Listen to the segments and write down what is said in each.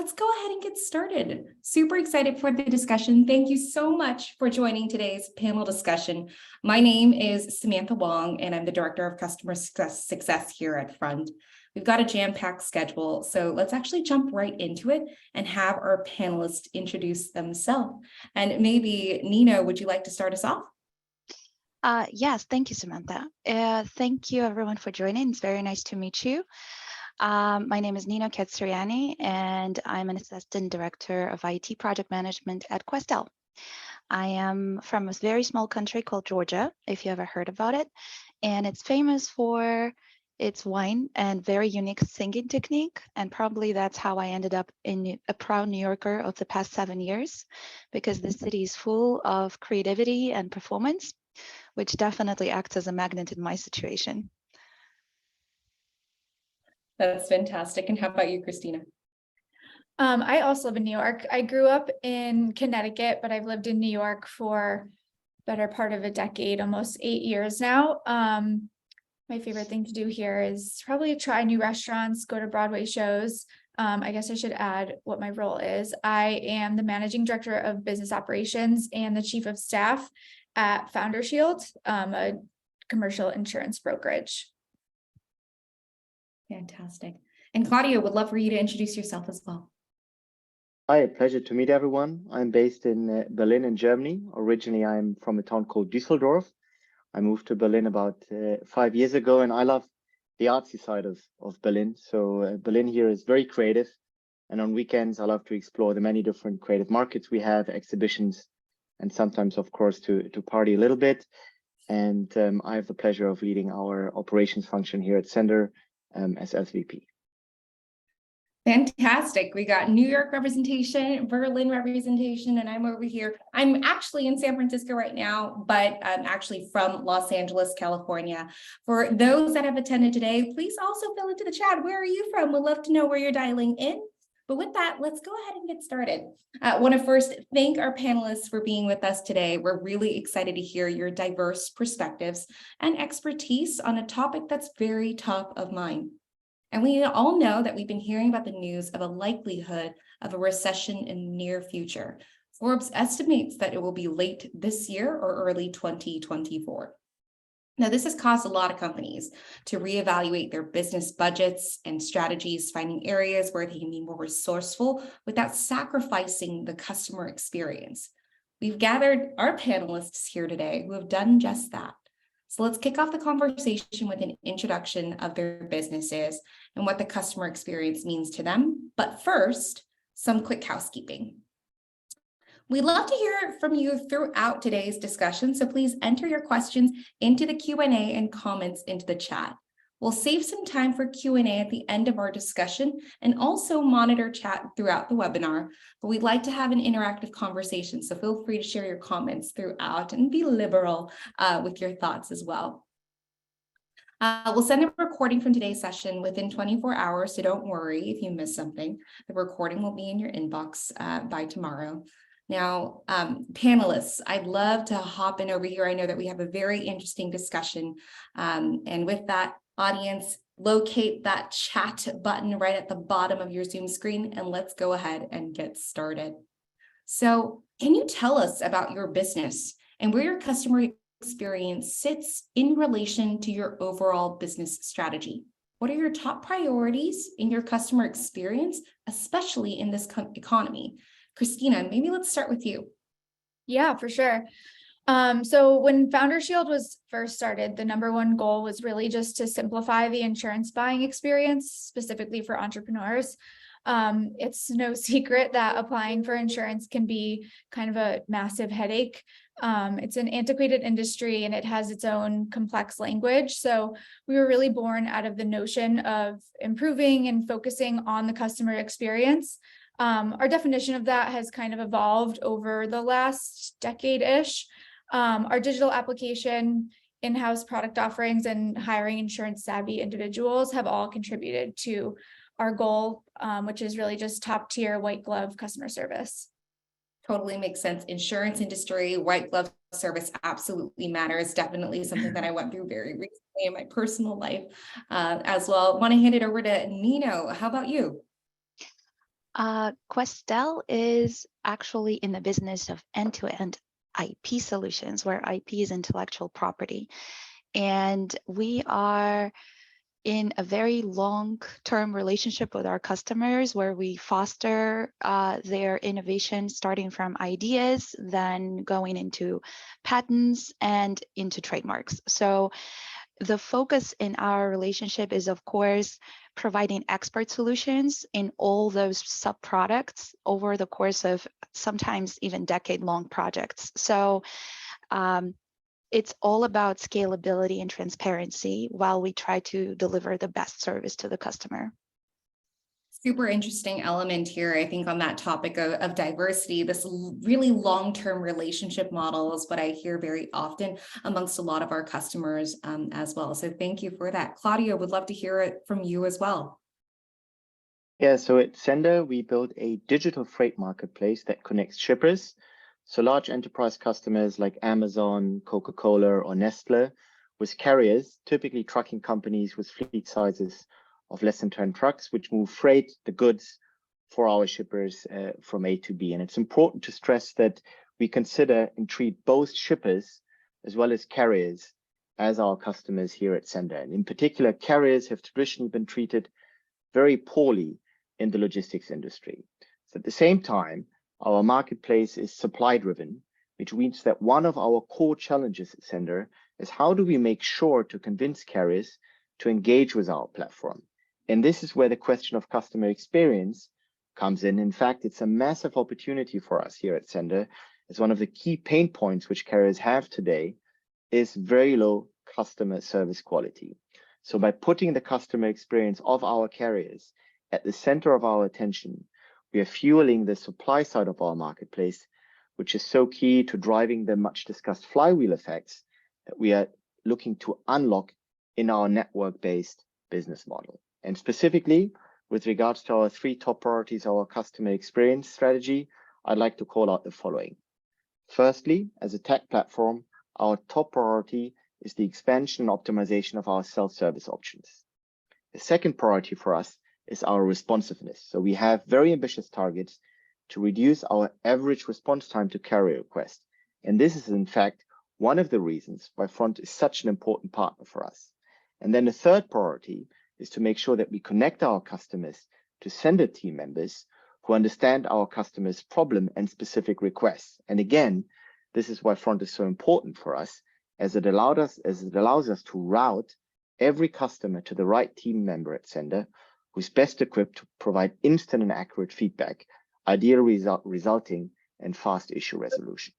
let's go ahead and get started. Super excited for the discussion. Thank you so much for joining today's panel discussion. My name is Samantha Wong, and I'm the Director of Customer Success here at Front. We've got a jam-packed schedule, so let's actually jump right into it and have our panelists introduce themselves. And maybe, Nina, would you like to start us off? Yes, thank you, Samantha. Thank you, everyone, for joining. It's very nice to meet you. My name is Nina Katsuriani, and I'm an Assistant Director of IT Project Management at Questel. I am from a very small country called Georgia, if you ever heard about it, and it's famous for its wine and very unique singing technique, and probably that's how I ended up in a proud New Yorker of the past 7 years, because the city is full of creativity and performance, which definitely acts as a magnet in my situation. That's fantastic. And how about you, Christina? I also live in New York. I grew up in Connecticut, but I've lived in New York for better part of a decade, almost 8 years now. My favorite thing to do here is probably try new restaurants, go to Broadway shows. I guess I should add what my role is. I am the Managing Director of Business Operations and the Chief of Staff at Founder Shield, a commercial insurance brokerage. Fantastic. And Claudia, would love for you to introduce yourself as well. Hi, pleasure to meet everyone. I'm based in Berlin in Germany. Originally, I'm from a town called Düsseldorf. I moved to Berlin about 5 years ago, and I love the artsy side of Berlin. So Berlin here is very creative. And on weekends, I love to explore the many different creative markets we have, exhibitions, and sometimes, of course, to party a little bit. And I have the pleasure of leading our operations function here at Sender as SVP. Fantastic. We got New York representation, Berlin representation, and I'm over here. I'm actually in San Francisco right now, but I'm actually from Los Angeles, California. For those that have attended today, please also fill into the chat. Where are you from? We'd love to know where you're dialing in. But with that, let's go ahead and get started. I want to first thank our panelists for being with us today. We're really excited to hear your diverse perspectives and expertise on a topic that's very top of mind. And we all know that we've been hearing about the news of a likelihood of a recession in the near future. Forbes estimates that it will be late this year or early 2024. Now, this has caused a lot of companies to reevaluate their business budgets and strategies, finding areas where they can be more resourceful without sacrificing the customer experience. We've gathered our panelists here today who have done just that. So let's kick off the conversation with an introduction of their businesses and what the customer experience means to them. But first, some quick housekeeping. We'd love to hear from you throughout today's discussion, so please enter your questions into the Q&A and comments into the chat. We'll save some time for Q&A at the end of our discussion and also monitor chat throughout the webinar, but we'd like to have an interactive conversation, so feel free to share your comments throughout and be liberal with your thoughts as well. We'll send a recording from today's session within 24 hours, so don't worry if you miss something. The recording will be in your inbox by tomorrow. Now, panelists, I'd love to hop in over here. I know that we have a very interesting discussion, and with that, audience, locate that chat button right at the bottom of your Zoom screen, and let's go ahead and get started. So can you tell us about your business and where your customer experience sits in relation to your overall business strategy? What are your top priorities in your customer experience, especially in this economy? Christina, maybe let's start with you. Yeah, for sure. So when Founder Shield was first started, the number one goal was really just to simplify the insurance buying experience, specifically for entrepreneurs. It's no secret that applying for insurance can be kind of a massive headache. It's an antiquated industry and it has its own complex language. So we were really born out of the notion of improving and focusing on the customer experience. Our definition of that has kind of evolved over the last decade-ish. Our digital application, in-house product offerings, and hiring insurance-savvy individuals have all contributed to our goal, which is really just top-tier white glove customer service. Totally makes sense. Insurance industry, white glove service absolutely matters. Definitely something that I went through very recently in my personal life as well. Want to hand it over to Nino. How about you? Questel is actually in the business of end-to-end IP solutions, where IP is intellectual property. And we are in a very long-term relationship with our customers where we foster their innovation, starting from ideas, then going into patents and into trademarks. So the focus in our relationship is, of course, providing expert solutions in all those sub-products over the course of sometimes even decade-long projects. So it's all about scalability and transparency while we try to deliver the best service to the customer. Super interesting element here, I think, on that topic of diversity. This really long-term relationship model is what I hear very often amongst a lot of our customers as well. So thank you for that. Claudio, would love to hear it from you as well. Yeah, so at Sender, we built a digital freight marketplace that connects shippers. So large enterprise customers like Amazon, Coca-Cola, or Nestle, with carriers, typically trucking companies with fleet sizes of less than 10 trucks, which move freight, the goods, for our shippers from A to B. And it's important to stress that we consider and treat both shippers as well as carriers as our customers here at Sender. And in particular, carriers have traditionally been treated very poorly in the logistics industry. So at the same time, our marketplace is supply driven, which means that one of our core challenges at Sender is how do we make sure to convince carriers to engage with our platform? And this is where the question of customer experience comes in. In fact, it's a massive opportunity for us here at Sender, as one of the key pain points which carriers have today is very low customer service quality. So by putting the customer experience of our carriers at the center of our attention, we are fueling the supply side of our marketplace, which is so key to driving the much discussed flywheel effects that we are looking to unlock in our network-based business model. And specifically, with regards to our three top priorities, our customer experience strategy, I'd like to call out the following. Firstly, as a tech platform, our top priority is the expansion and optimization of our self-service options. The second priority for us is our responsiveness. So we have very ambitious targets to reduce our average response time to carrier requests. And this is, in fact, one of the reasons why Front is such an important partner for us. And then the third priority is to make sure that we connect our customers to Sender team members who understand our customers' problem and specific requests. And again, this is why Front is so important for us, as it allows us to route every customer to the right team member at Sender who's best equipped to provide instant and accurate feedback, ideally resulting in fast issue resolution.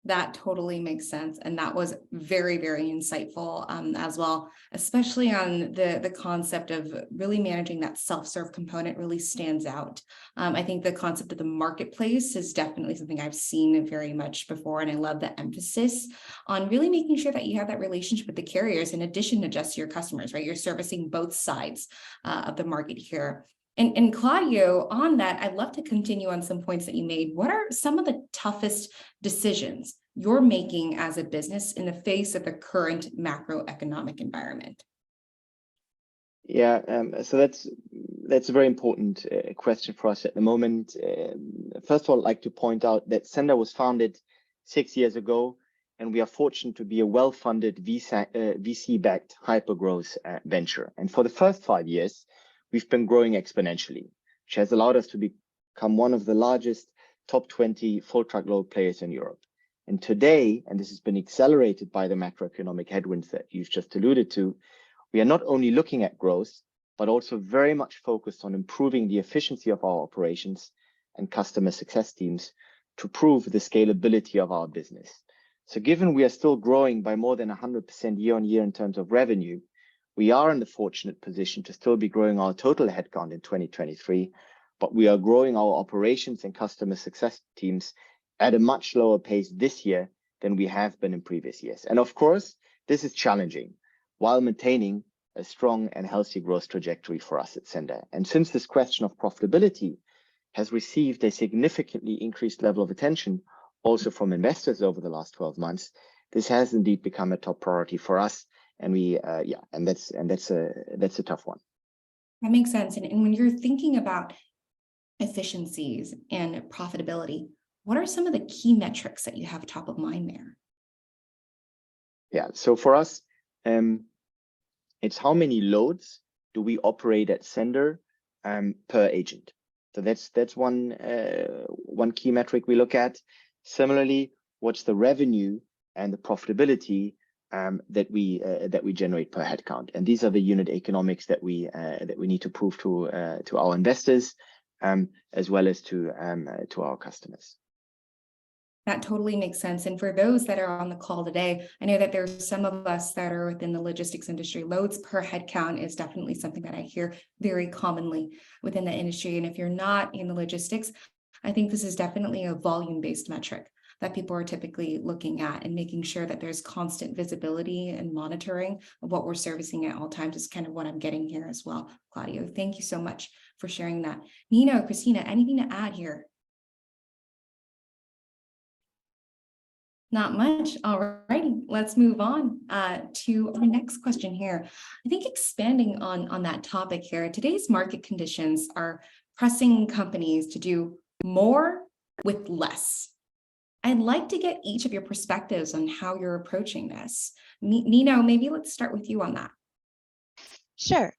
That totally makes sense. And that was very, very insightful as well, especially on the concept of really managing that self-serve component really stands out. I think the concept of the marketplace is definitely something I've seen very much before. And I love the emphasis on really making sure that you have that relationship with the carriers in addition to just your customers, right? You're servicing both sides of the market here. And Claudio, on that, I'd love to continue on some points that you made. What are some of the toughest decisions you're making as a business in the face of the current macroeconomic environment? Yeah, so that's a very important question for us at the moment. First of all, I'd like to point out that Sender was founded 6 years ago, and we are fortunate to be a well-funded VC-backed hyper-growth venture. And for the first 5 years, we've been growing exponentially, which has allowed us to become one of the largest top 20 full truckload players in Europe. And today, and this has been accelerated by the macroeconomic headwinds that you've just alluded to, we are not only looking at growth, but also very much focused on improving the efficiency of our operations and customer success teams to prove the scalability of our business. So given we are still growing by more than 100% year on year in terms of revenue, we are in the fortunate position to still be growing our total headcount in 2023, but we are growing our operations and customer success teams at a much slower pace this year than we have been in previous years. And of course, this is challenging while maintaining a strong and healthy growth trajectory for us at Sender. And since this question of profitability has received a significantly increased level of attention also from investors over the last 12 months, this has indeed become a top priority for us. And that's a tough one. That makes sense. And when you're thinking about efficiencies and profitability, what are some of the key metrics that you have top of mind there? Yeah, so for us, it's how many loads do we operate at sender per agent. So that's one key metric we look at. Similarly, what's the revenue and the profitability that we generate per headcount, and these are the unit economics that we need to prove to our investors as well as to our customers. That totally makes sense. And for those that are on the call today, I know that there's some of us that are within the logistics industry. Loads per head count is definitely something that I hear very commonly within the industry. And if you're not in the logistics, I think this is definitely a volume-based metric that people are typically looking at, and making sure that there's constant visibility and monitoring of what we're servicing at all times is kind of what I'm getting here as well. Claudio, thank you so much for sharing that. Nino, Christina, anything to add here? Not much. All righty, let's move on to our next question here. I think expanding on that topic here, today's market conditions are pressing companies to do more with less. I'd like to get each of your perspectives on how you're approaching this. Nino, maybe let's start with you on that. Sure.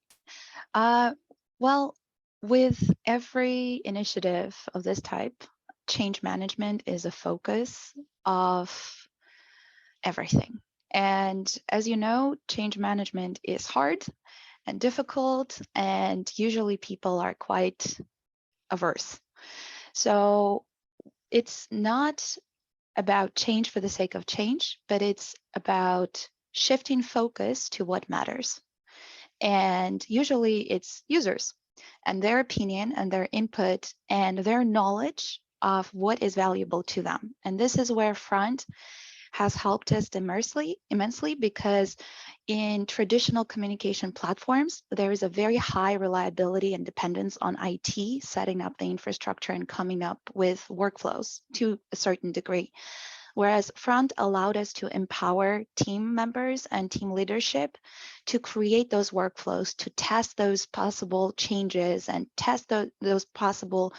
Well, with every initiative of this type, change management is a focus of everything. And as you know, change management is hard and difficult, and usually people are quite averse. So it's not about change for the sake of change, but it's about shifting focus to what matters. And usually it's users and their opinion and their input and their knowledge of what is valuable to them. And this is where Front has helped us immensely, because in traditional communication platforms, there is a very high reliability and dependence on IT setting up the infrastructure and coming up with workflows to a certain degree. Whereas Front allowed us to empower team members and team leadership to create those workflows, to test those possible changes and test those possible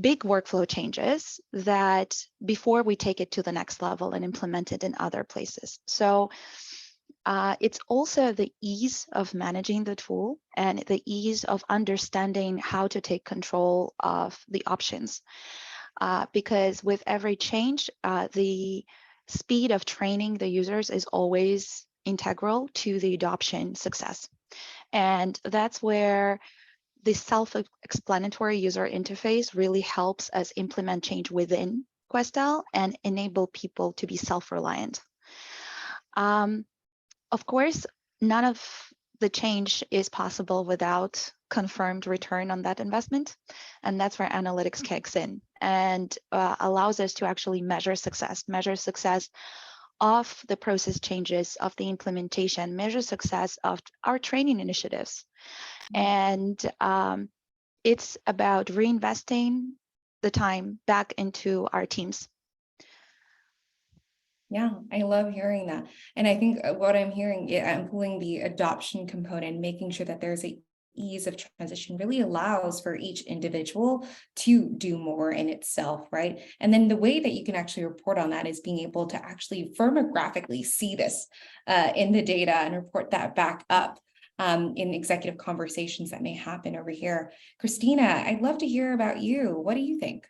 big workflow changes that before we take it to the next level and implement it in other places. So it's also the ease of managing the tool and the ease of understanding how to take control of the options. Because with every change, the speed of training the users is always integral to the adoption success. And that's where the self-explanatory user interface really helps us implement change within Questel and enable people to be self-reliant. Of course, none of the change is possible without confirmed return on that investment. And that's where analytics kicks in and allows us to actually measure success of the process changes, of the implementation, measure success of our training initiatives. And it's about reinvesting the time back into our teams. Yeah, I love hearing that. And I think what I'm hearing, I'm pulling the adoption component, making sure that there's a ease of transition really allows for each individual to do more in itself, right? And then the way that you can actually report on that is being able to actually firmographically see this in the data and report that back up in executive conversations that may happen over here. Christina, I'd love to hear about you. What do you think?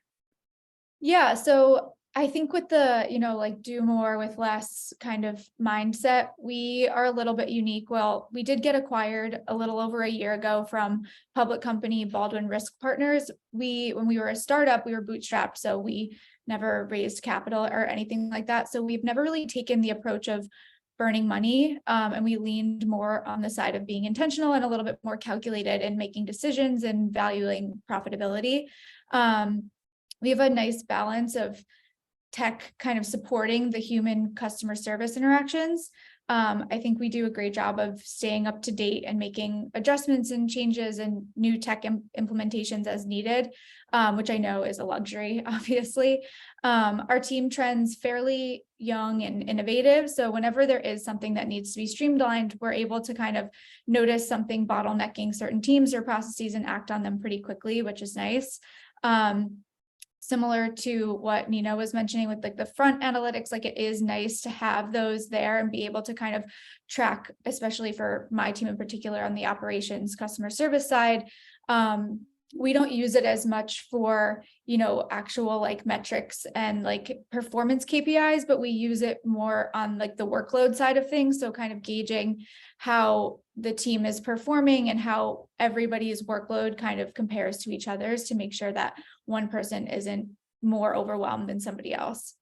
Yeah, so I think with the, like do more with less kind of mindset, we are a little bit unique. Well, we did get acquired a little over a year ago from public company Baldwin Risk Partners. When we were a startup, we were bootstrapped, so we never raised capital or anything like that. So we've never really taken the approach of burning money, and we leaned more on the side of being intentional and a little bit more calculated in making decisions and valuing profitability. We have a nice balance of tech kind of supporting the human customer service interactions, I think we do a great job of staying up to date and making adjustments and changes and new tech implementations as needed, which I know is a luxury, obviously. Our team trends fairly young and innovative. So whenever there is something that needs to be streamlined, we're able to kind of notice something bottlenecking certain teams or processes and act on them pretty quickly, which is nice. Similar to what Nina was mentioning with like the front analytics, like it is nice to have those there and be able to kind of track, especially for my team in particular on the operations customer service side. We don't use it as much for, actual like metrics and like performance KPIs, but we use it more on like the workload side of things. So kind of gauging how the team is performing and how everybody's workload kind of compares to each other's to make sure that one person isn't more overwhelmed than somebody else.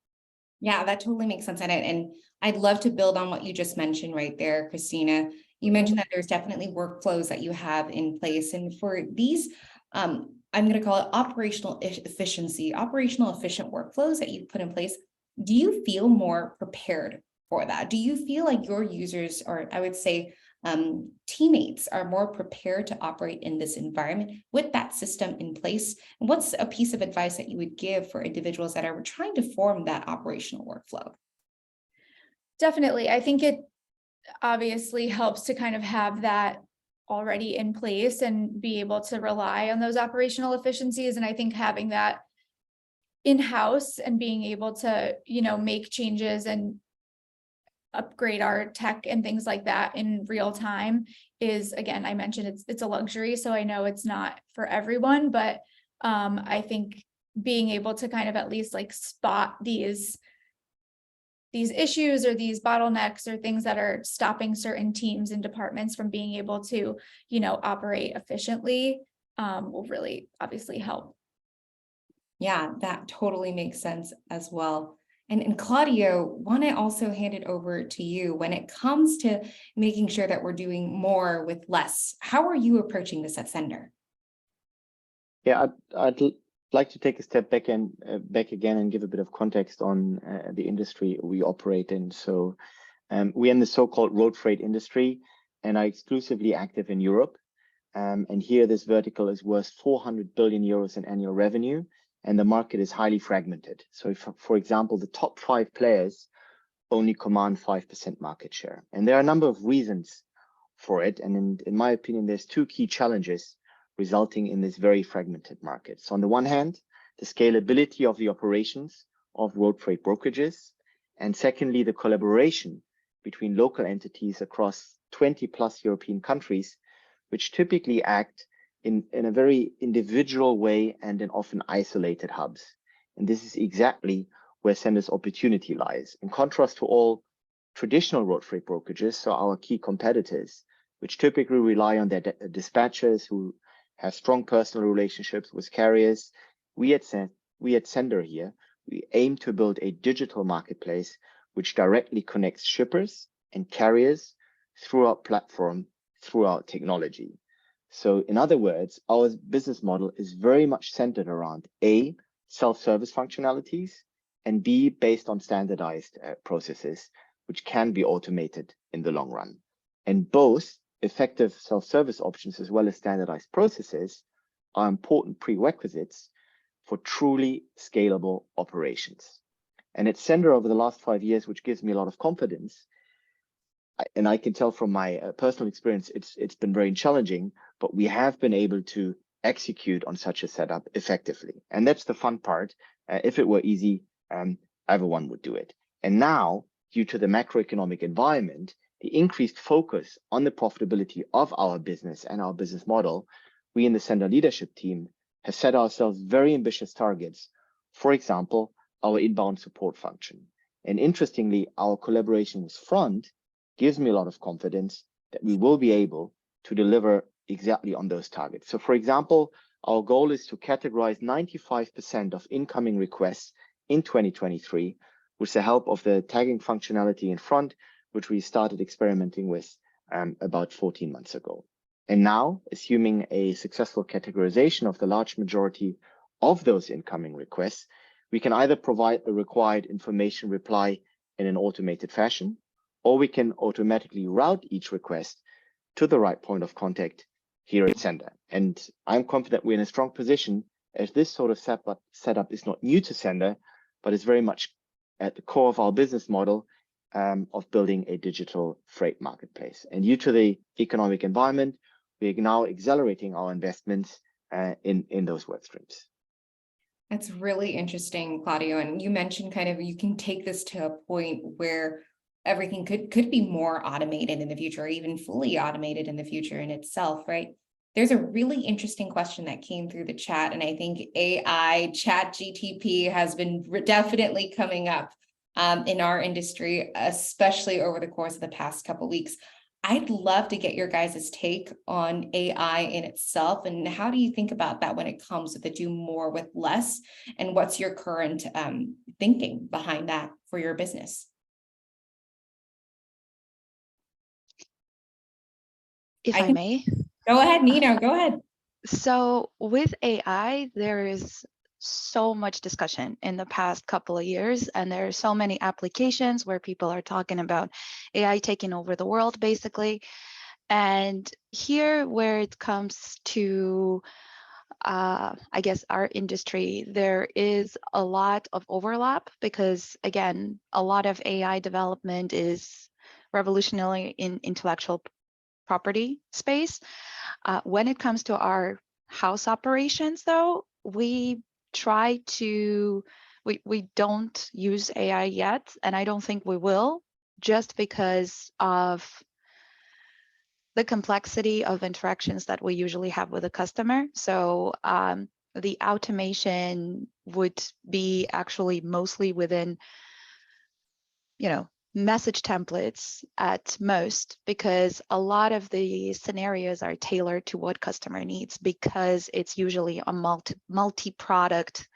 Yeah, that totally makes sense. And I'd love to build on what you just mentioned right there, Christina. You mentioned that there's definitely workflows that you have in place. And for these, I'm going to call it operational efficiency, operational efficient workflows that you've put in place. Do you feel more prepared for that? Do you feel like your users, or I would say teammates, are more prepared to operate in this environment with that system in place? And what's a piece of advice that you would give for individuals that are trying to form that operational workflow? Definitely. I think it obviously helps to kind of have that already in place and be able to rely on those operational efficiencies. And I think having that in-house and being able to, make changes and upgrade our tech and things like that in real time is, again, I mentioned it's a luxury. So I know it's not for everyone, but I think being able to kind of at least like spot these issues or these bottlenecks or things that are stopping certain teams and departments from being able to, operate efficiently will really obviously help. Yeah, that totally makes sense as well. And Claudio, want to also hand it over to you when it comes to making sure that we're doing more with less. How are you approaching this at Sender? Yeah, I'd like to take a step back again and give a bit of context on the industry we operate in. So we're in the so-called road freight industry and are exclusively active in Europe. And here this vertical is worth 400 billion euros in annual revenue, and the market is highly fragmented. So if, for example, the top 5 players only command 5% market share. And there are a number of reasons for it. And in my opinion, there's 2 key challenges resulting in this very fragmented market. So on the one hand, the scalability of the operations of road freight brokerages. And secondly, the collaboration between local entities across 20 plus European countries, which typically act in a very individual way and in often isolated hubs. And this is exactly where Sender's opportunity lies. In contrast to all traditional road freight brokerages, so our key competitors, which typically rely on their dispatchers who have strong personal relationships with carriers, we at Sender here, we aim to build a digital marketplace which directly connects shippers and carriers through our platform, through our technology. So in other words, our business model is very much centered around A, self-service functionalities, and B, based on standardized processes, which can be automated in the long run. And both effective self-service options as well as standardized processes are important prerequisites for truly scalable operations. And at Sender over the last 5 years, which gives me a lot of confidence, and I can tell from my personal experience, it's been very challenging, but we have been able to execute on such a setup effectively. And that's the fun part. If it were easy, everyone would do it. And now, due to the macroeconomic environment, the increased focus on the profitability of our business and our business model, we in the Sender leadership team have set ourselves very ambitious targets. For example, our inbound support function. And interestingly, our collaboration with Front gives me a lot of confidence that we will be able to deliver exactly on those targets. So for example, our goal is to categorize 95% of incoming requests in 2023 with the help of the tagging functionality in Front, which we started experimenting with about 14 months ago. And now, assuming a successful categorization of the large majority of those incoming requests, we can either provide a required information reply in an automated fashion, or we can automatically route each request to the right point of contact here at Sender. And I'm confident we're in a strong position, as this sort of setup is not new to Sender, but is very much at the core of our business model of building a digital freight marketplace. And due to the economic environment, we're now accelerating our investments in those work streams. That's really interesting, Claudio. And you mentioned kind of you can take this to a point where everything could be more automated in the future, or even fully automated in the future in itself, right? There's a really interesting question that came through the chat, and I think AI, Chat GTP has been definitely coming up in our industry, especially over the course of the past couple of weeks. I'd love to get your guys' take on AI in itself, and how do you think about that when it comes to the do more with less, and what's your current thinking behind that for your business? If I may. Go ahead, Nino, go ahead. So with AI, there is so much discussion in the past couple of years, and there are so many applications where people are talking about AI taking over the world, basically. And here, where it comes to, I guess, our industry, there is a lot of overlap because, again, a lot of AI development is revolutionary in intellectual property space. When it comes to our house operations, though, we don't use AI yet, and I don't think we will, just because of the complexity of interactions that we usually have with a customer. So the automation would be actually mostly within, message templates at most, because a lot of the scenarios are tailored to what customer needs, because it's usually a multi-product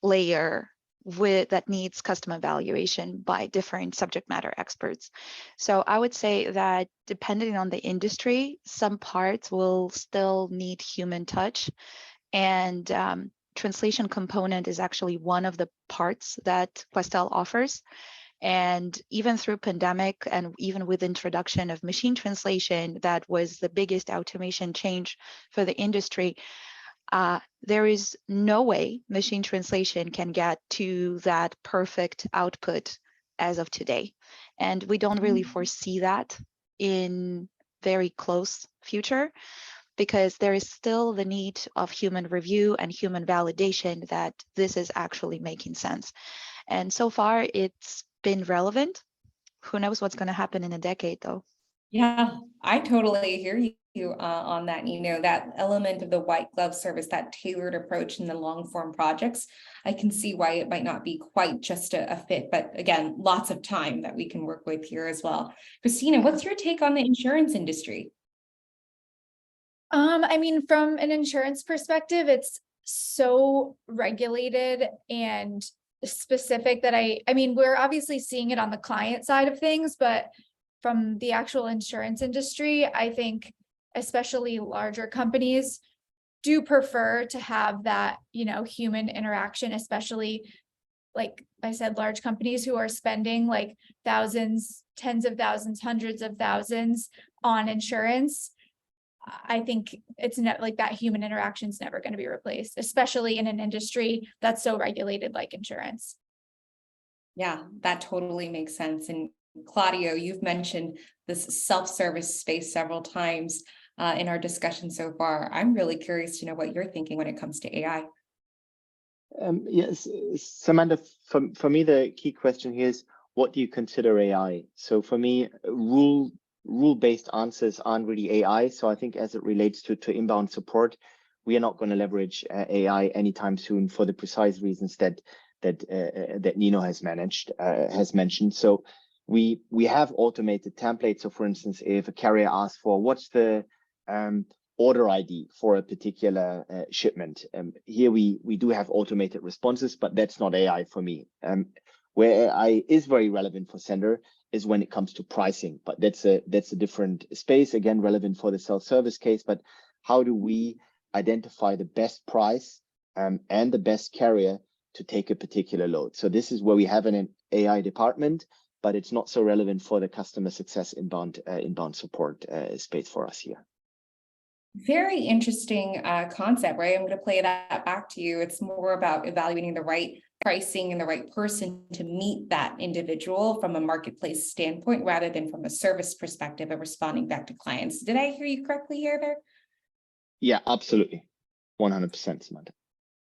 layer that needs custom evaluation by different subject matter experts. So I would say that depending on the industry, some parts will still need human touch, and translation component is actually one of the parts that Questel offers. And even through pandemic, and even with introduction of machine translation, that was the biggest automation change for the industry. There is no way machine translation can get to that perfect output as of today. And we don't really foresee that in very close future, because there is still the need of human review and human validation that this is actually making sense. And so far it's been relevant. Who knows what's going to happen in a decade, though? Yeah, I totally hear you on that. That element of the white glove service, that tailored approach in the long form projects, I can see why it might not be quite just a fit, but again, lots of time that we can work with here as well. Christina, what's your take on the insurance industry? I mean, from an insurance perspective, it's so regulated and specific that I mean, we're obviously seeing it on the client side of things, but from the actual insurance industry, I think especially larger companies do prefer to have that, human interaction, especially, like I said, large companies who are spending like thousands, tens of thousands, hundreds of thousands on insurance. I think it's not like that human interaction is never going to be replaced, especially in an industry that's so regulated like insurance. Yeah, that totally makes sense. And Claudio, you've mentioned this self-service space several times in our discussion so far. I'm really curious to know what you're thinking when it comes to AI. Yes, Samantha, for me, the key question here is, what do you consider AI? So for me, rule-based answers aren't really AI. So I think as it relates to inbound support, we are not going to leverage AI anytime soon for the precise reasons that Nino has mentioned. So we have automated templates. So for instance, if a carrier asks for what's the order ID for a particular shipment, here we do have automated responses, but that's not AI for me. Where AI is very relevant for Sender is when it comes to pricing, but that's a different space, again, relevant for the self-service case. But how do we identify the best price and the best carrier to take a particular load? So this is where we have an AI department but it's not so relevant for the customer success inbound support space for us here. Very interesting concept, right? I'm going to play that back to you. It's more about evaluating the right pricing and the right person to meet that individual from a marketplace standpoint, rather than from a service perspective of responding back to clients. Did I hear you correctly here there? Yeah, absolutely. 100%, Samantha.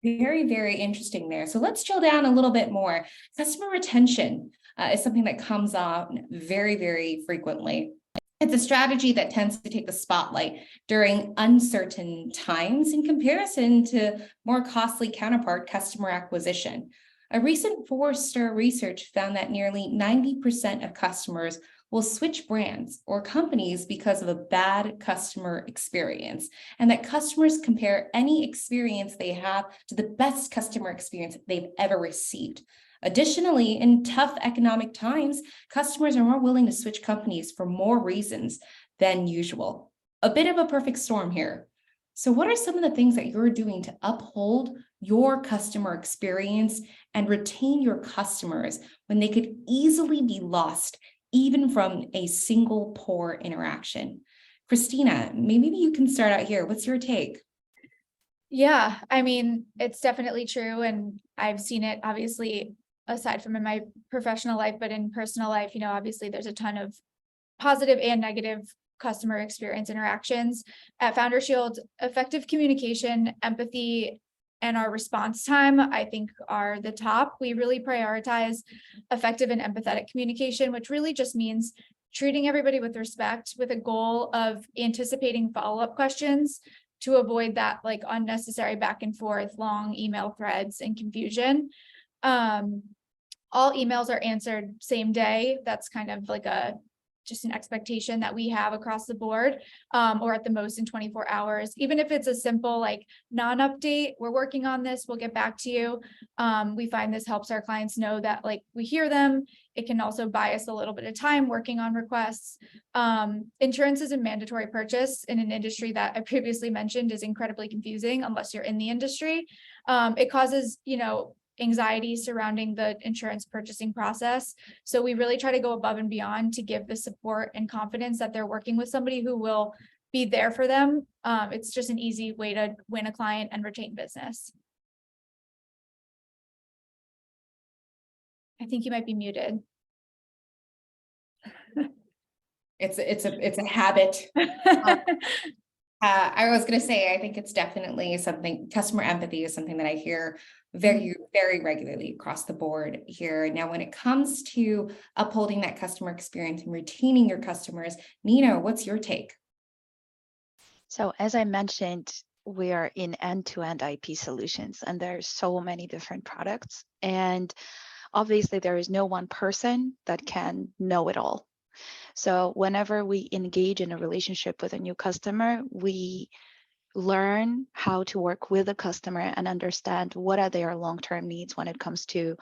Very, very interesting there. So let's drill down a little bit more. Customer retention is something that comes on very, very frequently. It's a strategy that tends to take the spotlight during uncertain times in comparison to more costly counterpart customer acquisition. A recent Forrester research found that nearly 90% of customers will switch brands or companies because of a bad customer experience, and that customers compare any experience they have to the best customer experience they've ever received. Additionally, in tough economic times, customers are more willing to switch companies for more reasons than usual. A bit of a perfect storm here. So what are some of the things that you're doing to uphold your customer experience and retain your customers when they could easily be lost, even from a single poor interaction? Christina, maybe you can start out here. What's your take? Yeah, I mean, it's definitely true. And I've seen it, obviously, aside from in my professional life, but in personal life, obviously there's a ton of positive and negative customer experience interactions. At Founder Shield, effective communication, empathy, and our response time, I think, are the top. We really prioritize effective and empathetic communication, which really just means treating everybody with respect, with a goal of anticipating follow-up questions to avoid that unnecessary back and forth, long email threads and confusion. All emails are answered same day. That's kind of just an expectation that we have across the board, or at the most in 24 hours. Even if it's a simple non-update, we're working on this, we'll get back to you. We find this helps our clients know that we hear them. It can also buy us a little bit of time working on requests. Insurance is a mandatory purchase in an industry that I previously mentioned is incredibly confusing unless you're in the industry. It causes, anxiety surrounding the insurance purchasing process. So we really try to go above and beyond to give the support and confidence that they're working with somebody who will be there for them. It's just an easy way to win a client and retain business. I think you might be muted. It's a habit. I was going to say, I think it's definitely something, customer empathy is something that I hear very, very regularly across the board here. Now, when it comes to upholding that customer experience and retaining your customers, Nina, what's your take? So as I mentioned, we are in end-to-end IP solutions, and there's so many different products. And obviously, there is no one person that can know it all. So whenever we engage in a relationship with a new customer, we learn how to work with the customer and understand what are their long-term needs when it comes to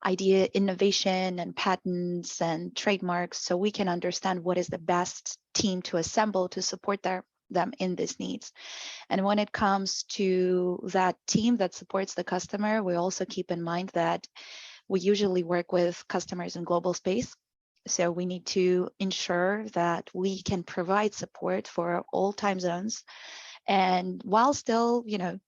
idea innovation and patents and trademarks, so we can understand what is the best team to assemble to support them in these needs. And when it comes to that team that supports the customer, we also keep in mind that we usually work with customers in global space. So we need to ensure that we can provide support for all time zones, and while still,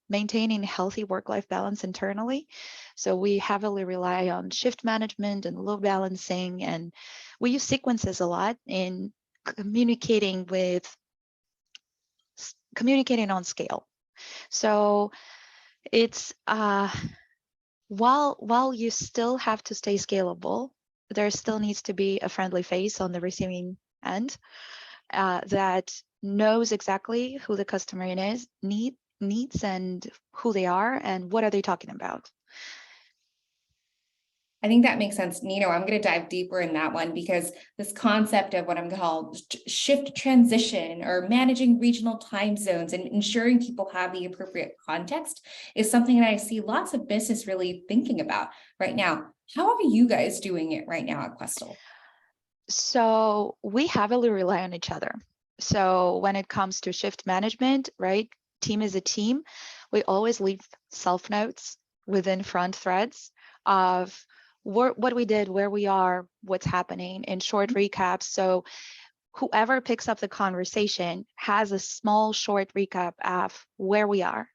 maintaining healthy work-life balance internally. So we heavily rely on shift management and load balancing, and we use sequences a lot in communicating on scale. So it's while you still have to stay scalable, there still needs to be a friendly face on the receiving end that knows exactly who the customer needs and who they are and what are they talking about. I think that makes sense. Nino, I'm going to dive deeper in that one, because this concept of what I'm called shift transition or managing regional time zones and ensuring people have the appropriate context is something that I see lots of business really thinking about right now. How are you guys doing it right now at Questel? So we heavily rely on each other. So when it comes to shift management, right, team is a team, we always leave self notes within front threads of what we did, where we are, what's happening in short recaps. So whoever picks up the conversation has a small short recap of where we are,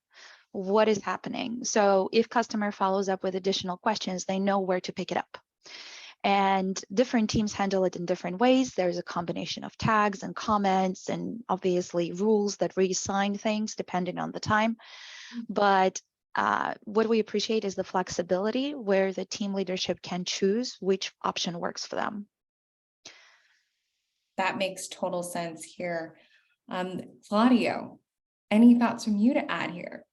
what is happening. So if customer follows up with additional questions, they know where to pick it up. And different teams handle it in different ways. There's a combination of tags and comments and obviously rules that reassign things depending on the time. But what we appreciate is the flexibility where the team leadership can choose which option works for them. That makes total sense here. Claudio, any thoughts from you to add here?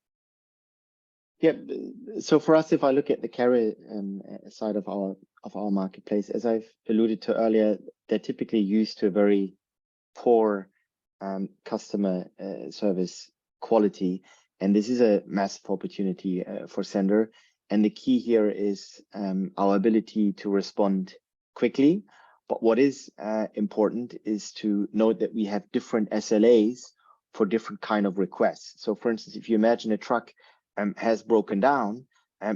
Yeah, so for us, if I look at the carrier side of our marketplace, as I've alluded to earlier, they're typically used to a very poor customer service quality, and this is a massive opportunity for Sender. And the key here is our ability to respond quickly. But what is important is to note that we have different SLAs for different kind of requests. So for instance, if you imagine a truck has broken down,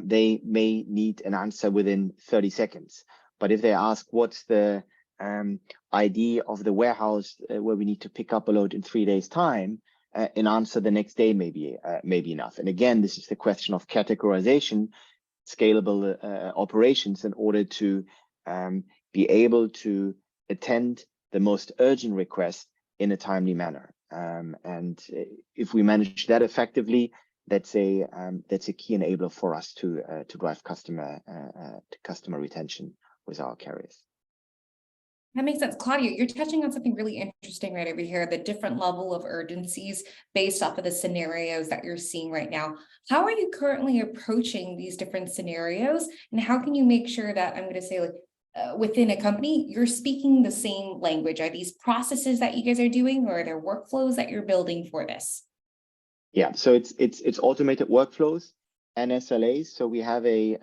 they may need an answer within 30 seconds. But if they ask what's the ID of the warehouse where we need to pick up a load in 3 days' time, an answer the next day may be enough. And again, this is the question of categorization, scalable operations in order to be able to attend the most urgent request in a timely manner. And if we manage that effectively, that's a key enabler for us to drive customer retention with our carriers. That makes sense. Claudia, you're touching on something really interesting right over here, the different level of urgencies based off of the scenarios that you're seeing right now. How are you currently approaching these different scenarios? And how can you make sure that, I'm going to say, like within a company, you're speaking the same language? Are these processes that you guys are doing, or are there workflows that you're building for this? Yeah, so it's automated workflows and SLAs. So we have a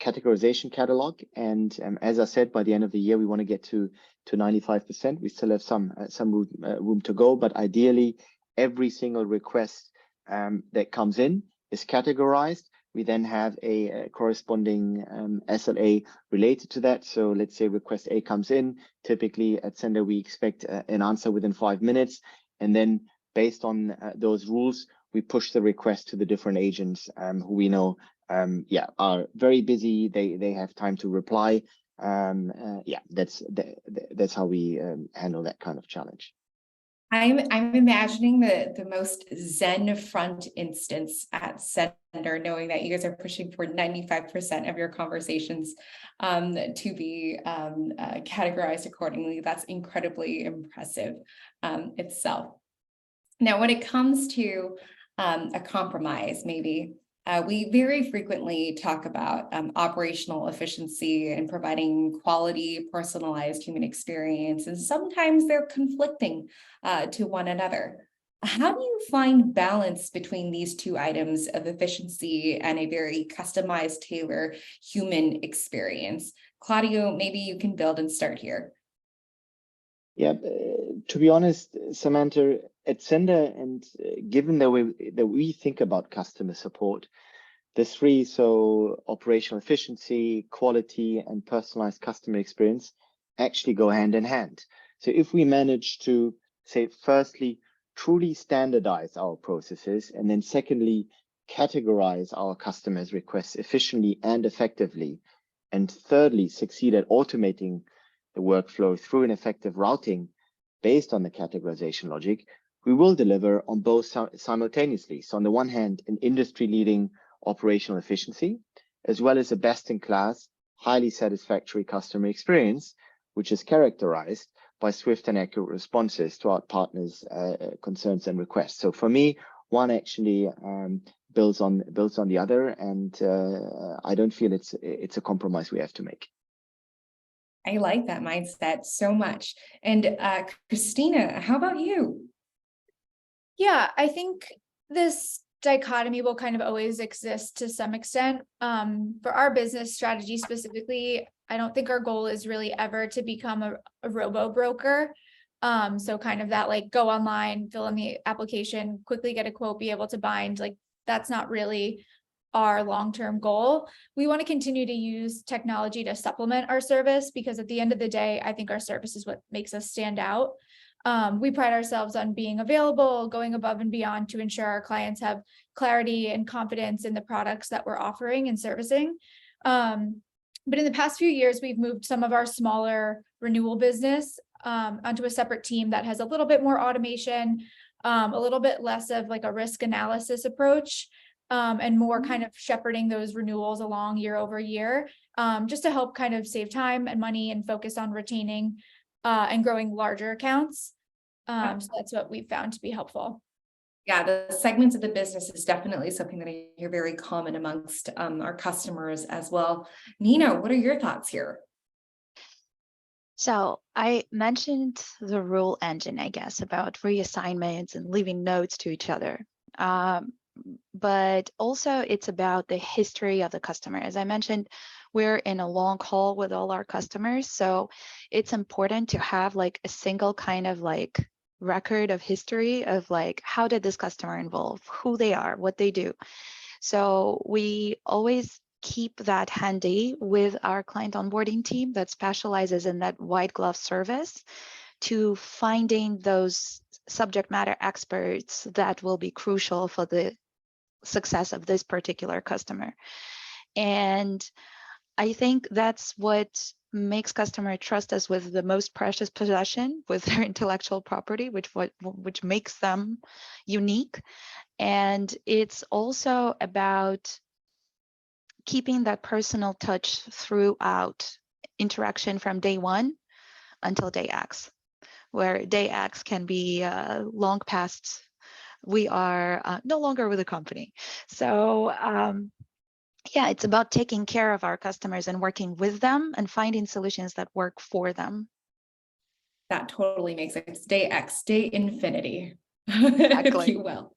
categorization catalog, and as I said, by the end of the year we want to get to 95%. We still have some room to go, but ideally every single request that comes in is categorized. We then have a corresponding SLA related to that. So let's say request A comes in. Typically at Sender we expect an answer within 5 minutes, and then based on those rules we push the request to the different agents who we know are very busy. They have time to reply. That's how we handle that kind of challenge. I'm imagining the most zen front instance at Sender, knowing that you guys are pushing for 95% of your conversations to be categorized accordingly. That's incredibly impressive itself. Now, when it comes to a compromise, maybe we very frequently talk about operational efficiency and providing quality, personalized human experience, and sometimes they're conflicting to one another. How do you find balance between these two items of efficiency and a very customized, tailored human experience? Claudio, maybe you can build and start here. Yeah, to be honest, Samantha, at Sender, and given the way that we think about customer support, the three, so operational efficiency, quality, and personalized customer experience, actually go hand in hand. So if we manage to, say, firstly, truly standardize our processes, and then secondly, categorize our customers' requests efficiently and effectively, and thirdly, succeed at automating the workflow through an effective routing based on the categorization logic, we will deliver on both simultaneously. So on the one hand, an industry-leading operational efficiency, as well as a best-in-class, highly satisfactory customer experience, which is characterized by swift and accurate responses to our partners' concerns and requests. So for me, one actually builds on the other, and I don't feel it's a compromise we have to make. I like that mindset so much. And Christina, how about you? Yeah, I think this dichotomy will kind of always exist to some extent. For our business strategy specifically, I don't think our goal is really ever to become a robo broker. So kind of that, like, go online, fill in the application, quickly get a quote, be able to bind, like, that's not really our long-term goal. We want to continue to use technology to supplement our service, because at the end of the day, I think our service is what makes us stand out. We pride ourselves on being available, going above and beyond to ensure our clients have clarity and confidence in the products that we're offering and servicing. But in the past few years, we've moved some of our smaller renewal business onto a separate team that has a little bit more automation, a little bit less of like a risk analysis approach, and more kind of shepherding those renewals along year over year, just to help kind of save time and money and focus on retaining and growing larger accounts. So that's what we've found to be helpful. Yeah, the segments of the business is definitely something that I hear very common amongst our customers as well. Nina, what are your thoughts here? So I mentioned the rule engine, I guess, about reassignments and leaving notes to each other. But also it's about the history of the customer. As I mentioned, we're in a long haul with all our customers. So it's important to have like a single kind of like record of history of like, how did this customer involve, who they are, what they do. So we always keep that handy with our client onboarding team that specializes in that white glove service, to finding those subject matter experts that will be crucial for the success of this particular customer. And I think that's what makes customer trust us with the most precious possession, with their intellectual property, which makes them unique. And it's also about keeping that personal touch throughout interaction from day one until day X, where day X can be long past. We are no longer with the company. So yeah, it's about taking care of our customers and working with them and finding solutions that work for them. That totally makes sense. Day X, day infinity, Exactly. if you will.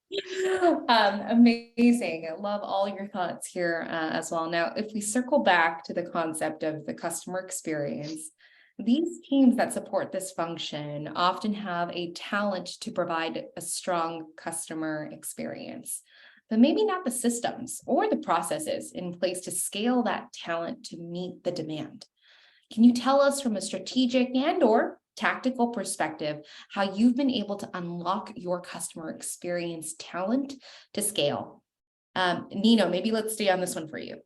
Amazing. I love all your thoughts here as well. Now, if we circle back to the concept of the customer experience, these teams that support this function often have a talent to provide a strong customer experience, but maybe not the systems or the processes in place to scale that talent to meet the demand. Can you tell us from a strategic and/or tactical perspective how you've been able to unlock your customer experience talent to scale? Nino, maybe let's stay on this one for you.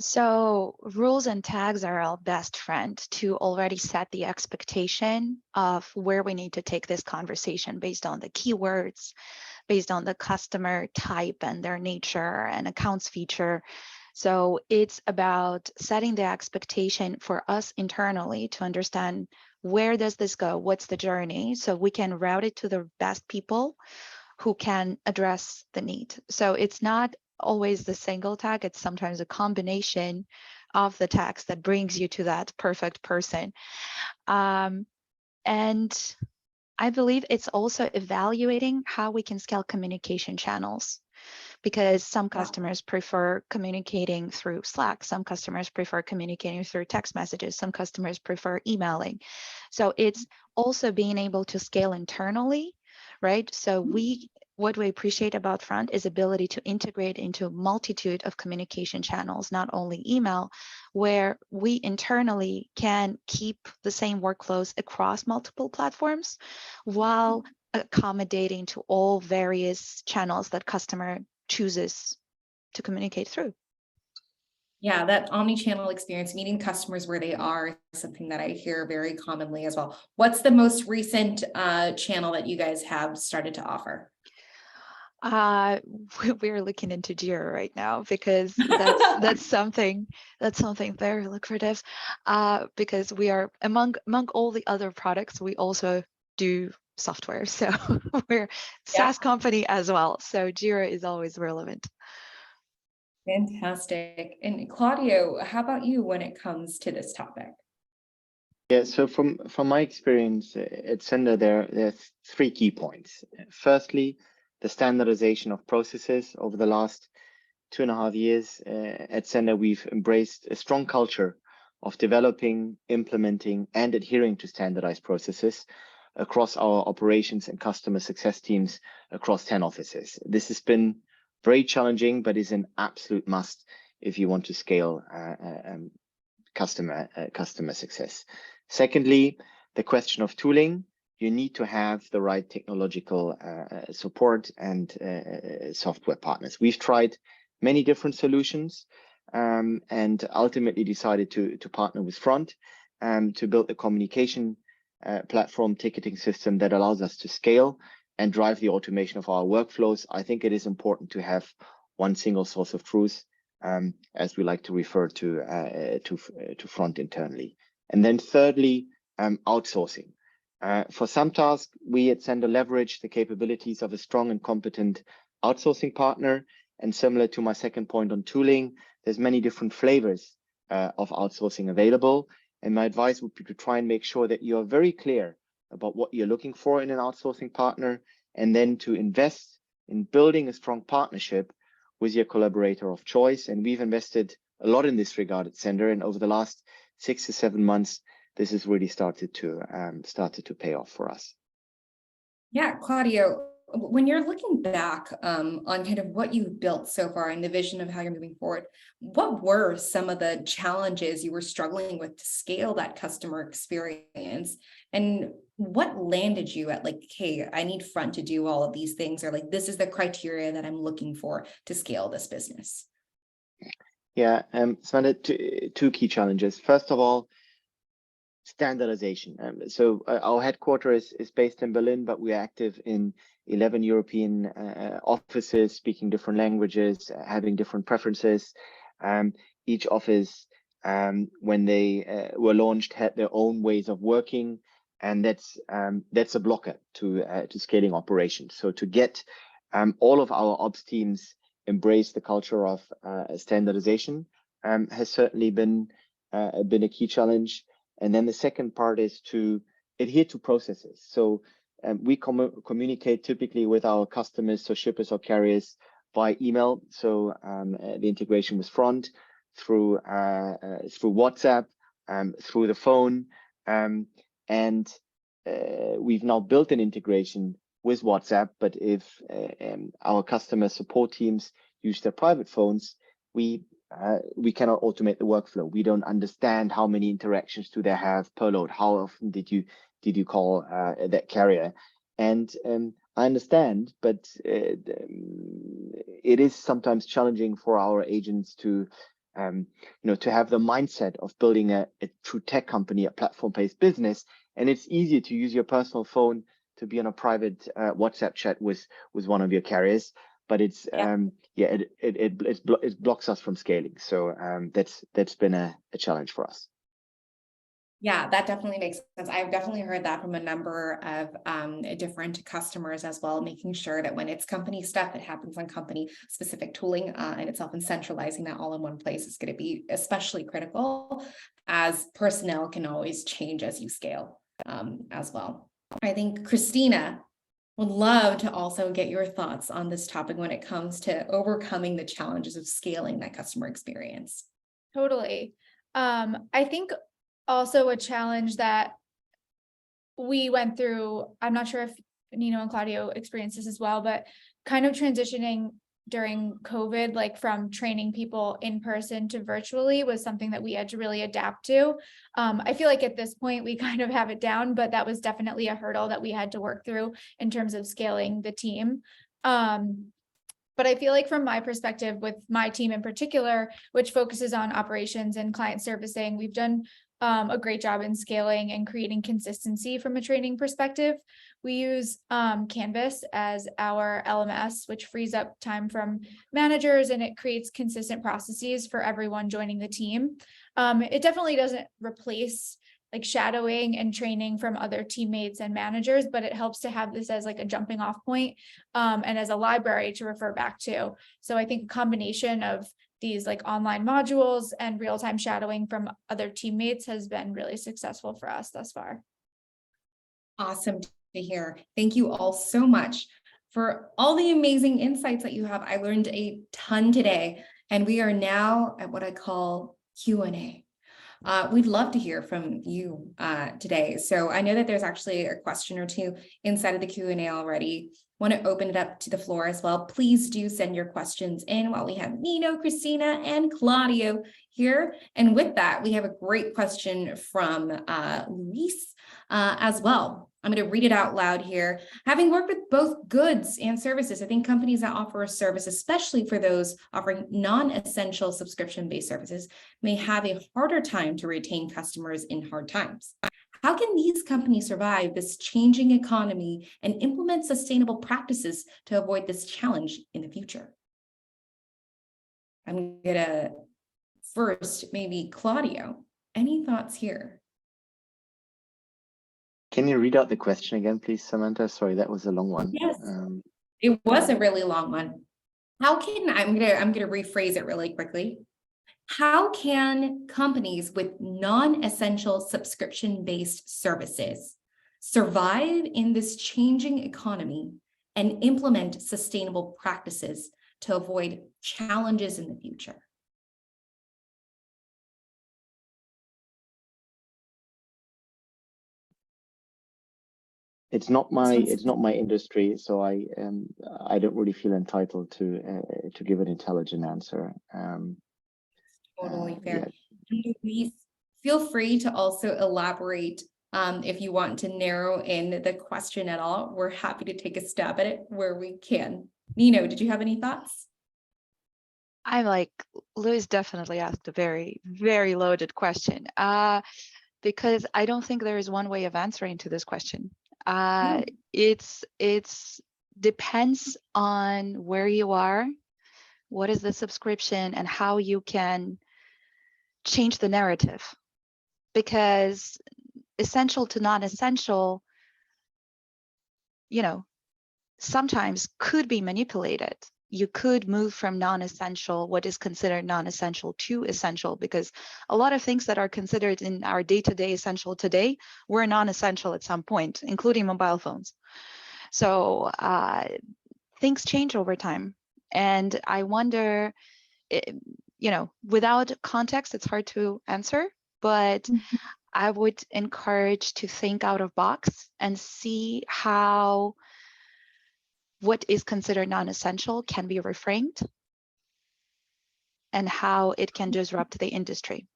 So rules and tags are our best friend to already set the expectation of where we need to take this conversation based on the keywords, based on the customer type and their nature and accounts feature. So it's about setting the expectation for us internally to understand, where does this go? What's the journey? So we can route it to the best people who can address the need. So it's not always the single tag, it's sometimes a combination of the tags that brings you to that perfect person. And I believe it's also evaluating how we can scale communication channels, because some customers prefer communicating through Slack, some customers prefer communicating through text messages, some customers prefer emailing. So it's also being able to scale internally, right? So what we appreciate about Front is ability to integrate into a multitude of communication channels, not only email, where we internally can keep the same workflows across multiple platforms while accommodating to all various channels that customer chooses to communicate through. Yeah, that omni-channel experience, meeting customers where they are, is something that I hear very commonly as well. What's the most recent channel that you guys have started to offer? We're looking into Jira right now, because that's something very lucrative. Because we are among all the other products, we also do software. So we're SaaS company as well. So Jira is always relevant. Fantastic. And Claudio, how about you when it comes to this topic? Yeah, so from my experience at Sender, there are 3 key points. Firstly, the standardization of processes. Over the last 2.5 years at Sender, we've embraced a strong culture of developing, implementing, and adhering to standardized processes across our operations and customer success teams across 10 offices. This has been very challenging, but is an absolute must if you want to scale customer success. Secondly, the question of tooling. You need to have the right technological support and software partners. We've tried many different solutions and ultimately decided to partner with Front to build a communication platform ticketing system that allows us to scale and drive the automation of our workflows. I think it is important to have one single source of truth, as we like to refer to Front internally. And then thirdly, outsourcing. For some tasks, we at Sender leverage the capabilities of a strong and competent outsourcing partner. And similar to my second point on tooling, there's many different flavors of outsourcing available. And my advice would be to try and make sure that you are very clear about what you're looking for in an outsourcing partner, and then to invest in building a strong partnership with your collaborator of choice. And we've invested a lot in this regard at Sender, and over the last 6 to 7 months, this has really started to pay off for us. Yeah, Claudio, when you're looking back on kind of what you've built so far and the vision of how you're moving forward, what were some of the challenges you were struggling with to scale that customer experience? And what landed you at like, hey, I need Front to do all of these things, or like, this is the criteria that I'm looking for to scale this business? Yeah, Samantha, two key challenges. First of all, standardization. So our headquarters is based in Berlin, but we are active in 11 European offices, speaking different languages, having different preferences. Each office, when they were launched, had their own ways of working, and that's a blocker to scaling operations. So to get all of our ops teams embrace the culture of standardization has certainly been a key challenge. And then the second part is to adhere to processes. So we communicate typically with our customers, so shippers or carriers, by email. So the integration with Front through WhatsApp, through the phone, and we've now built an integration with WhatsApp. But if our customer support teams use their private phones, we cannot automate the workflow. We don't understand how many interactions do they have per load. How often did you call that carrier? And I understand, but it is sometimes challenging for our agents to to have the mindset of building a true tech company, a platform-based business. And it's easier to use your personal phone to be on a private WhatsApp chat with one of your carriers. But it's it blocks us from scaling. So that's been a challenge for us. Yeah, that definitely makes sense. I've definitely heard that from a number of different customers as well, making sure that when it's company stuff, it happens on company specific tooling in itself, and centralizing that all in one place is going to be especially critical, as personnel can always change as you scale as well. I think Christina would love to also get your thoughts on this topic when it comes to overcoming the challenges of scaling that customer experience. Totally. I think also a challenge that we went through, I'm not sure if Nino and Claudio experienced this as well, but kind of transitioning during COVID, like from training people in person to virtually, was something that we had to really adapt to. I feel like at this point we kind of have it down, but that was definitely a hurdle that we had to work through in terms of scaling the team. But I feel like from my perspective, with my team in particular, which focuses on operations and client servicing, we've done a great job in scaling and creating consistency from a training perspective. We use Canvas as our LMS, which frees up time from managers, and it creates consistent processes for everyone joining the team. It definitely doesn't replace like shadowing and training from other teammates and managers, but it helps to have this as like a jumping off point and as a library to refer back to. So I think a combination of these like online modules and real-time shadowing from other teammates has been really successful for us thus far. Awesome to hear. Thank you all so much for all the amazing insights that you have. I learned a ton today, and we are now at what I call Q&A. We'd love to hear from you today. So I know that there's actually a question or two inside of the Q&A already. Want to open it up to the floor as well. Please do send your questions in while we have Nino, Christina, and Claudio here. And with that, we have a great question from Luis as well. I'm going to read it out loud here. Having worked with both goods and services, I think companies that offer a service, especially for those offering non-essential subscription-based services, may have a harder time to retain customers in hard times. How can these companies survive this changing economy and implement sustainable practices to avoid this challenge in the future? I'm gonna first, maybe Claudio, any thoughts here? Can you read out the question again, please, Samantha? Sorry, that was a long one. Yes, it was a really long one. How can, I'm gonna rephrase it really quickly. How can companies with non-essential subscription-based services survive in this changing economy and implement sustainable practices to avoid challenges in the future? It's not my industry, so I don't really feel entitled to give an intelligent answer. Totally fair. Yeah. Luis, feel free to also elaborate if you want to narrow in the question at all. We're happy to take a stab at it where we can. Nino, did you have any thoughts? I'm like, Luis definitely asked a very, very loaded question because I don't think there is one way of answering to this question. It's depends on where you are, what is the subscription, and how you can change the narrative, because essential to non-essential, sometimes could be manipulated. You could move from non-essential, what is considered non-essential, to essential, because a lot of things that are considered in our day-to-day essential today were non-essential at some point, including mobile phones. So things change over time. And I wonder, without context, it's hard to answer, but I would encourage to think out of box and see how what is considered non-essential can be reframed and how it can disrupt the industry.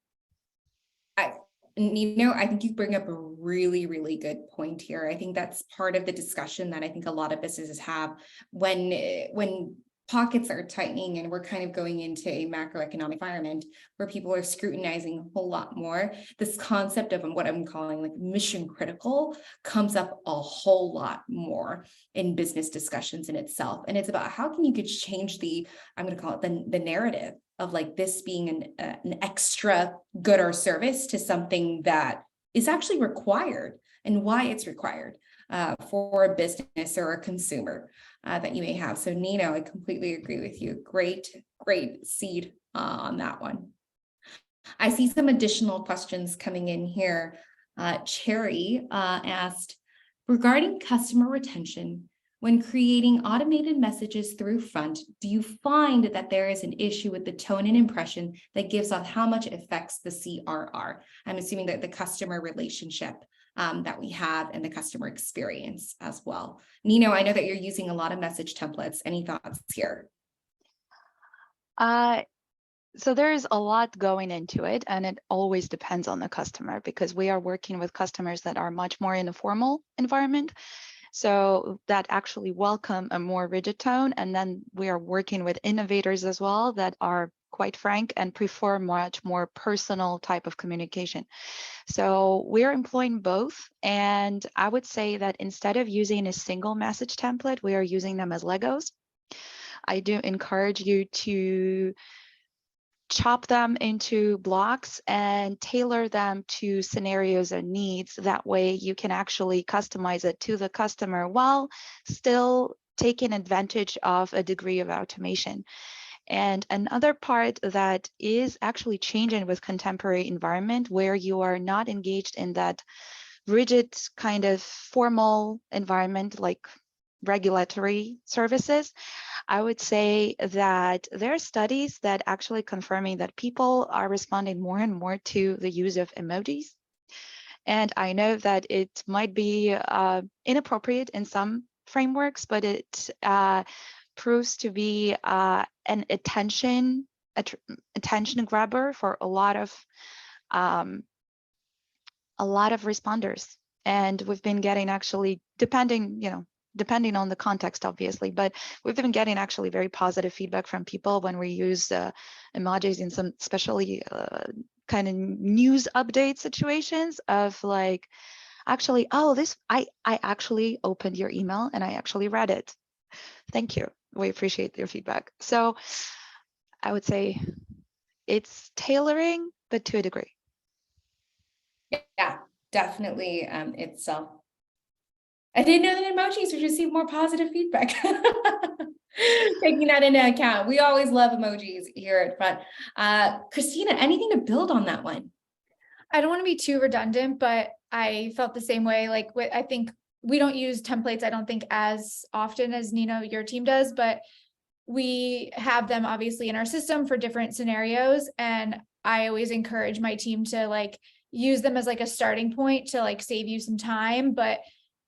Nino, I think you bring up a really, really good point here. I think that's part of the discussion that I think a lot of businesses have when pockets are tightening and we're kind of going into a macroeconomic environment where people are scrutinizing a whole lot more. This concept of what I'm calling like mission critical comes up a whole lot more in business discussions in itself. And it's about how can you change I'm going to call it the narrative of like this being an extra good or service to something that is actually required and why it's required for a business or a consumer that you may have. So Nino, I completely agree with you. Great seed on that one. I see some additional questions coming in here. Cherry asked, regarding customer retention, when creating automated messages through Front, do you find that there is an issue with the tone and impression that gives off how much it affects the CRR? I'm assuming that the customer relationship that we have and the customer experience as well. Nino, I know that you're using a lot of message templates. Any thoughts here? So there is a lot going into it, and it always depends on the customer, because we are working with customers that are much more in a formal environment, so that actually welcome a more rigid tone. And then we are working with innovators as well that are quite frank and prefer much more personal type of communication. So we're employing both. And I would say that instead of using a single message template, we are using them as Legos. I do encourage you to chop them into blocks and tailor them to scenarios and needs. That way you can actually customize it to the customer while still taking advantage of a degree of automation. And another part that is actually changing with contemporary environment, where you are not engaged in that rigid kind of formal environment like regulatory services, I would say that there are studies that actually confirming that people are responding more and more to the use of emojis. And I know that it might be inappropriate in some frameworks, but it proves to be an attention grabber for a lot of responders. And we've been getting, actually, depending on the context, obviously, but we've been getting actually very positive feedback from people when we use emojis in some, especially kind of news update situations of like, actually, oh, I actually opened your email and I actually read it. Thank you. We appreciate your feedback. So I would say it's tailoring, but to a degree. Yeah, definitely. Itself. I didn't know that emojis would receive more positive feedback. Taking that into account. We always love emojis here at Front. Christina, anything to build on that one? I don't want to be too redundant, but I felt the same way. Like, I think we don't use templates, I don't think, as often as Nino, your team does, but we have them obviously in our system for different scenarios. And I always encourage my team to like use them as like a starting point to like save you some time, but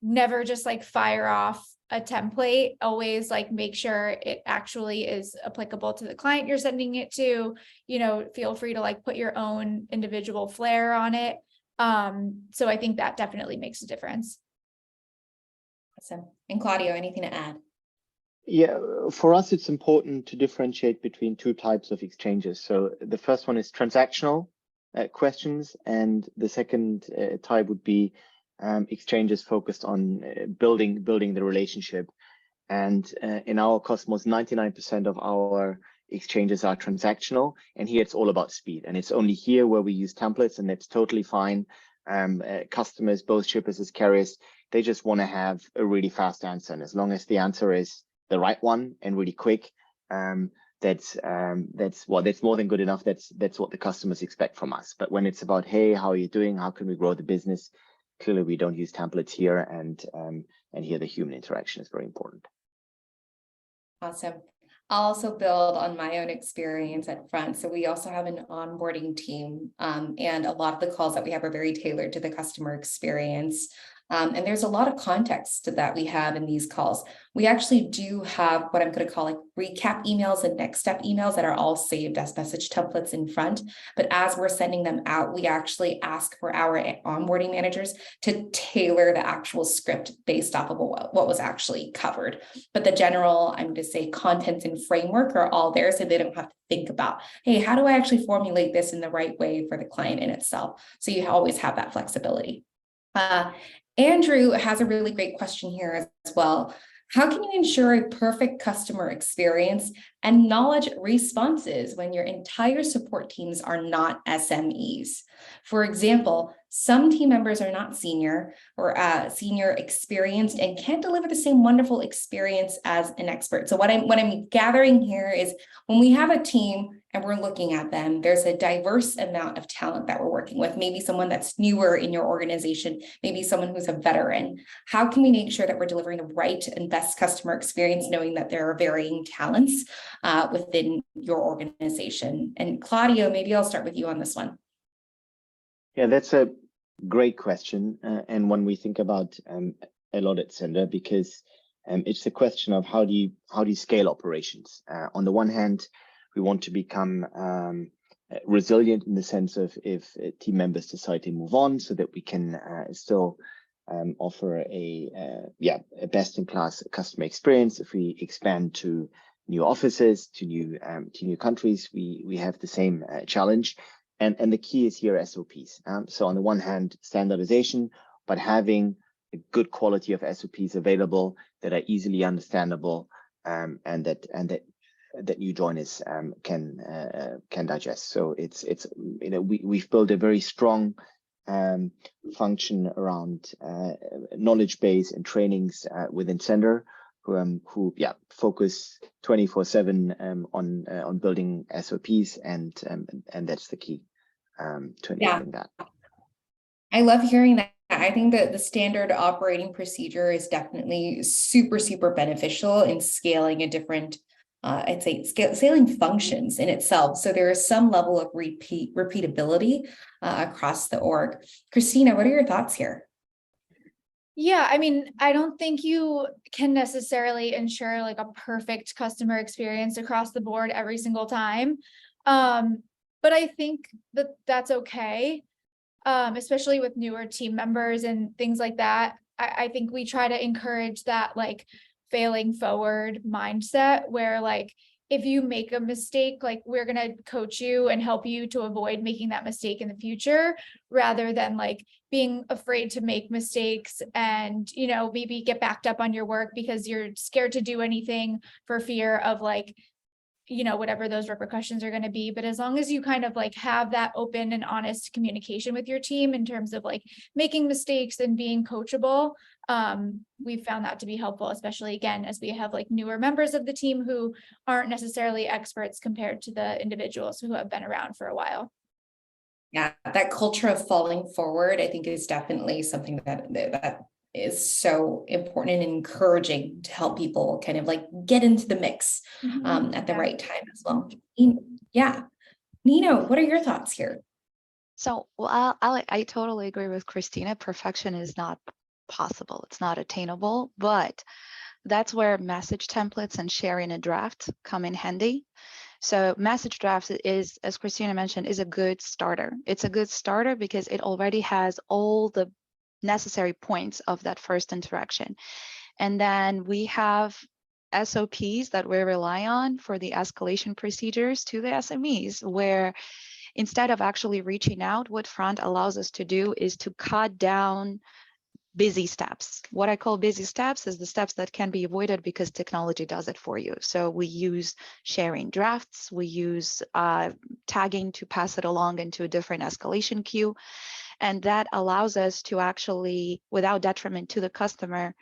never just like fire off a template. Always like make sure it actually is applicable to the client you're sending it to. Feel free to like put your own individual flair on it. So I think that definitely makes a difference. Awesome. And Claudio, anything to add? Yeah, for us, it's important to differentiate between two types of exchanges. So the first one is transactional questions, and the second type would be exchanges focused on building the relationship. And in our Cosmos, 99% of our exchanges are transactional, and here it's all about speed. And it's only here where we use templates, and that's totally fine. Customers, both shippers as carriers, they just want to have a really fast answer, and as long as the answer is the right one and really quick, that's more than good enough. That's what the customers expect from us. But when it's about, hey, how are you doing? How can we grow the business? Clearly, we don't use templates here, and here the human interaction is very important. Awesome. I'll also build on my own experience at Front. So we also have an onboarding team, and a lot of the calls that we have are very tailored to the customer experience. And there's a lot of context that we have in these calls. We actually do have what I'm going to call like recap emails and next step emails that are all saved as message templates in Front. But as we're sending them out, we actually ask for our onboarding managers to tailor the actual script based off of what was actually covered. But the general, I'm going to say, contents and framework are all there, so they don't have to think about, hey, how do I actually formulate this in the right way for the client in itself? So you always have that flexibility. Andrew has a really great question here as well. How can you ensure a perfect customer experience and knowledge responses when your entire support teams are not SMEs? For example, some team members are not senior or senior experienced and can't deliver the same wonderful experience as an expert. So what I'm gathering here is when we have a team and we're looking at them, there's a diverse amount of talent that we're working with, maybe someone that's newer in your organization, maybe someone who's a veteran. How can we make sure that we're delivering the right and best customer experience, knowing that there are varying talents within your organization? And Claudio, maybe I'll start with you on this one. Yeah, that's a great question, and one we think about a lot at Sender, because it's a question of how do you scale operations. On the one hand, we want to become resilient in the sense of if team members decide to move on, so that we can still offer a best-in-class customer experience. If we expand to new offices, to new countries, we have the same challenge. And the key is here SOPs. So on the one hand, standardization, but having a good quality of SOPs available that are easily understandable, and that new joiners can digest. So it's we've built a very strong function around knowledge base and trainings within Sender, who focus 24/7 on building SOPs, and that's the key to enabling that. I love hearing that. I think that the standard operating procedure is definitely super beneficial in scaling a different, I'd say, scaling functions in itself. So there is some level of repeatability across the org. Christina, what are your thoughts here? Yeah, I mean, I don't think you can necessarily ensure like a perfect customer experience across the board every single time. But I think that that's okay. Especially with newer team members and things like that. I think we try to encourage that like failing forward mindset where like if you make a mistake, like we're gonna coach you and help you to avoid making that mistake in the future, rather than like being afraid to make mistakes and, you know, maybe get backed up on your work because you're scared to do anything for fear of like, you know, whatever those repercussions are going to be. But as long as you kind of like have that open and honest communication with your team in terms of like making mistakes and being coachable, we've found that to be helpful, especially again, as we have like newer members of the team who aren't necessarily experts compared to the individuals who have been around for a while. Yeah, that culture of falling forward, I think, is definitely something that is so important and encouraging to help people kind of like get into the mix at the right time as well. Yeah. Nino, what are your thoughts here? So, well, I totally agree with Christina. Perfection is not possible. It's not attainable, but that's where message templates and sharing a draft come in handy. So message drafts is, as Christina mentioned, is a good starter. It's a good starter because it already has all the necessary points of that first interaction. And then we have SOPs that we rely on for the escalation procedures to the SMEs, where instead of actually reaching out, what Front allows us to do is to cut down busy steps. What I call busy steps is the steps that can be avoided because technology does it for you. So we use sharing drafts, we use tagging to pass it along into a different escalation queue. And that allows us to actually, without detriment to the customer,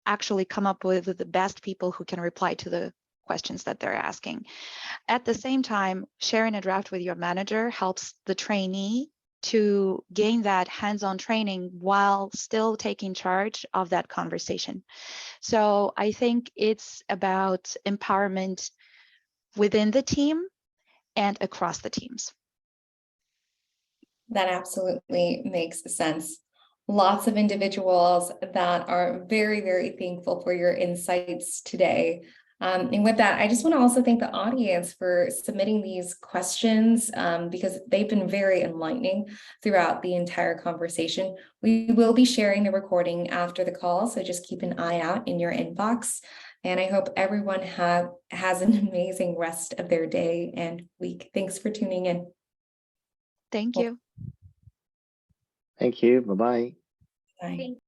actually come up with the best people who can reply to the questions that they're asking. At the same time, sharing a draft with your manager helps the trainee to gain that hands-on training while still taking charge of that conversation. So I think it's about empowerment within the team and across the teams. That absolutely makes sense. Lots of individuals that are very, very thankful for your insights today. And with that, I just want to also thank the audience for submitting these questions because they've been very enlightening throughout the entire conversation. We will be sharing the recording after the call, so just keep an eye out in your inbox. And I hope everyone has an amazing rest of their day and week. Thanks for tuning in. Thank you. Thank you. Bye-bye. Bye.